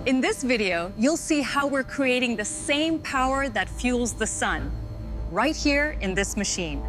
In this video, you'll see how we're creating the same power that fuels the sun, right here in this machine.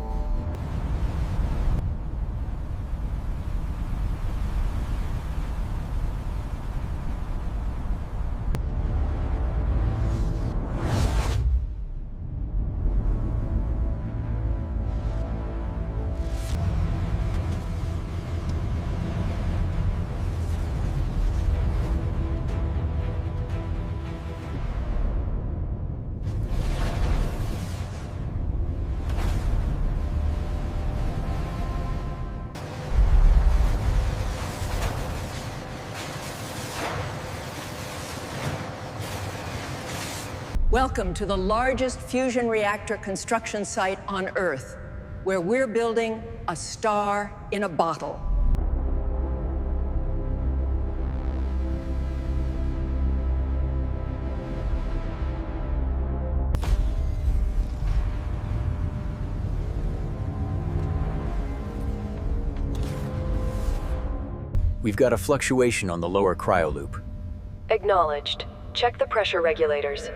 Welcome to the largest fusion reactor construction site on Earth, where we're building a star in a bottle. We've got a fluctuation on the lower cryo loop. Acknowledged. Check the pressure regulators.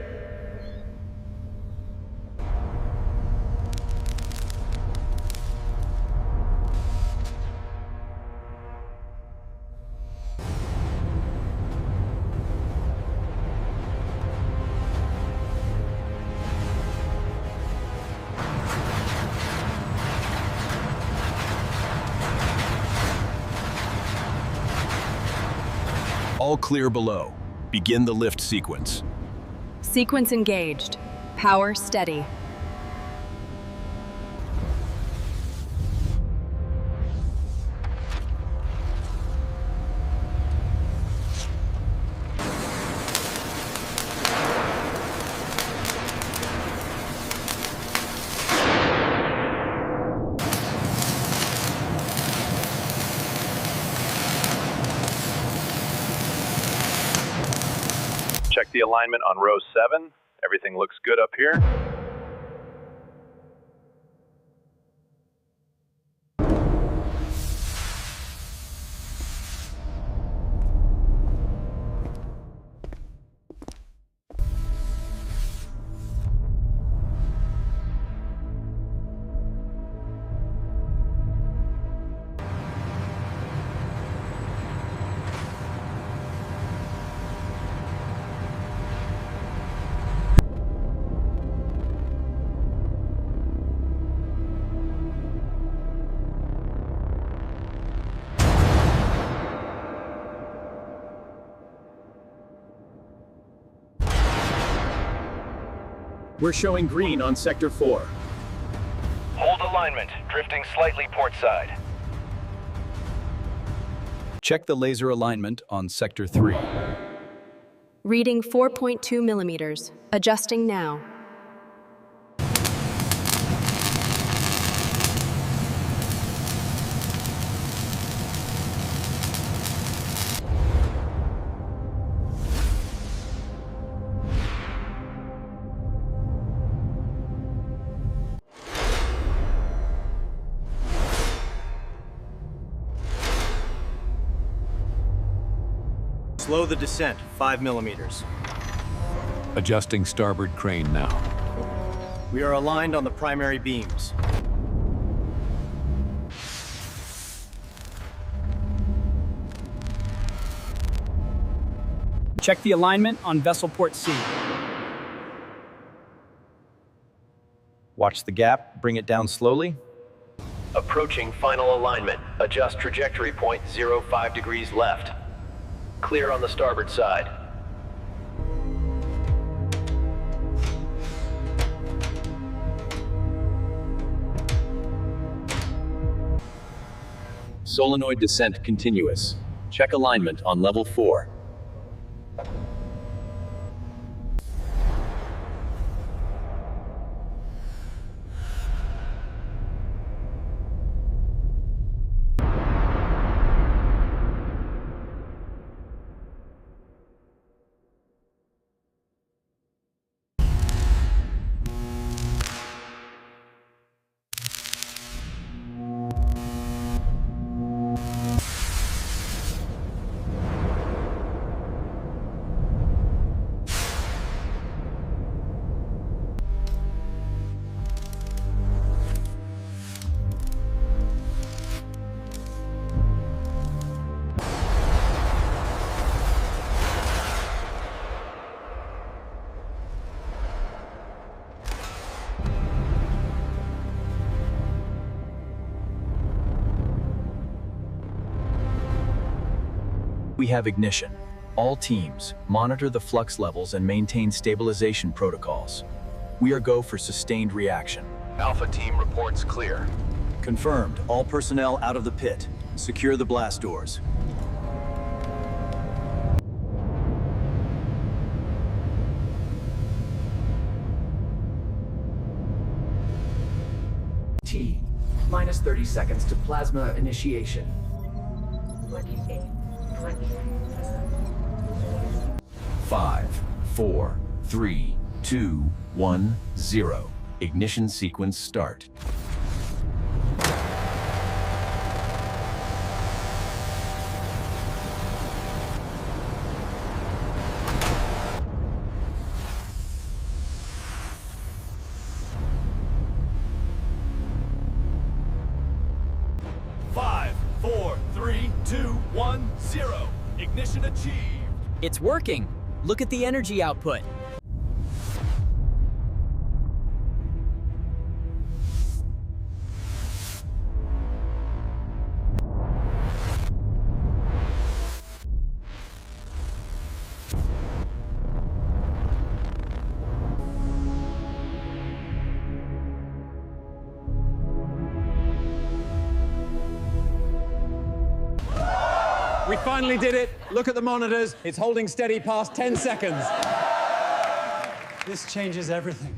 All clear below. Begin the lift sequence. Sequence engaged. Power steady. Check the alignment on row 7. Everything looks good up here. We're showing green on Sector 4. Hold alignment, drifting slightly port side. Check the laser alignment on Sector 3. Reading 4.2 millimeters. Adjusting now. Slow the descent, 5 millimeters. Adjusting starboard crane now. We are aligned on the primary beams. Check the alignment on vessel port C. Watch the gap, bring it down slowly. Approaching final alignment. Adjust trajectory point 05 degrees left. Clear on the starboard side. Solenoid descent continuous. Check alignment on level 4. We have ignition. All teams, monitor the flux levels and maintain stabilization protocols. We are go for sustained reaction. Alpha team reports clear. Confirmed. All personnel out of the pit. Secure the blast doors. T. Minus 30 seconds to plasma initiation. 28, 20. 5, 4, 3, 2, 1, 0. Ignition sequence start. Ignition achieved! It's working! Look at the energy output. We finally did it. Look at the monitors. It's holding steady past 10 seconds. This changes everything.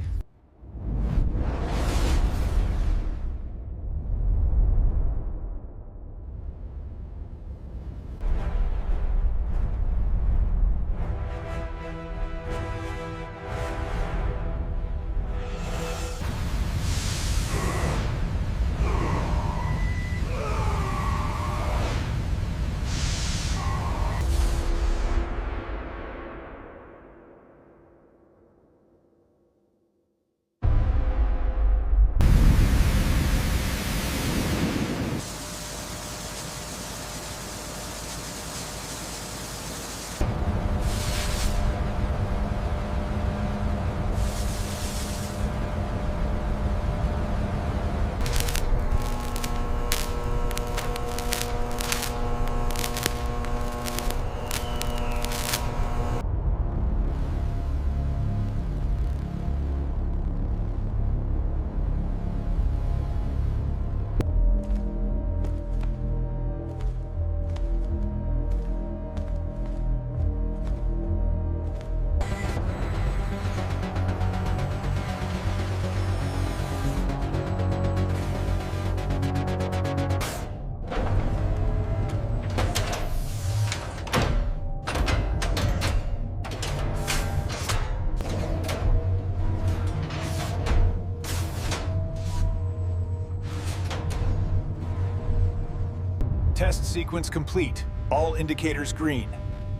Test sequence complete. All indicators green.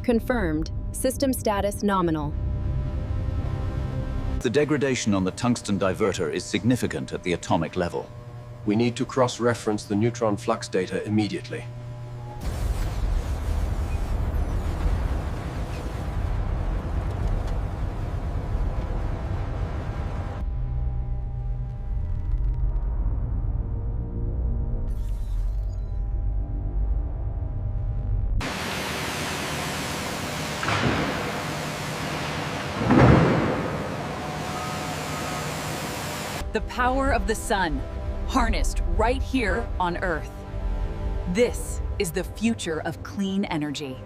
Confirmed. System status nominal. The degradation on the tungsten diverter is significant at the atomic level. We need to cross-reference the neutron flux data immediately. The power of the sun, harnessed right here on Earth. This is the future of clean energy.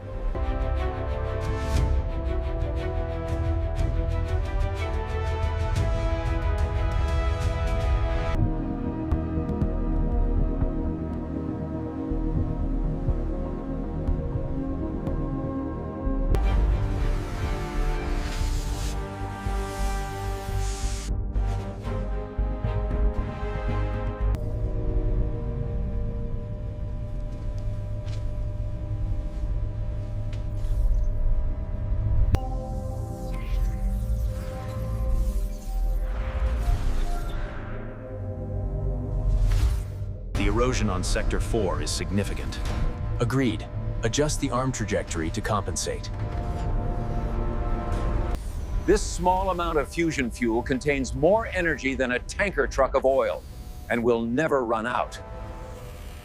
The erosion on Sector 4 is significant. Agreed. Adjust the arm trajectory to compensate. This small amount of fusion fuel contains more energy than a tanker truck of oil, and will never run out.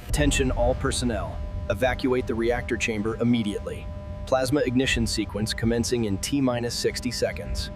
Attention all personnel. Evacuate the reactor chamber immediately. Plasma ignition sequence commencing in T-minus 60 seconds.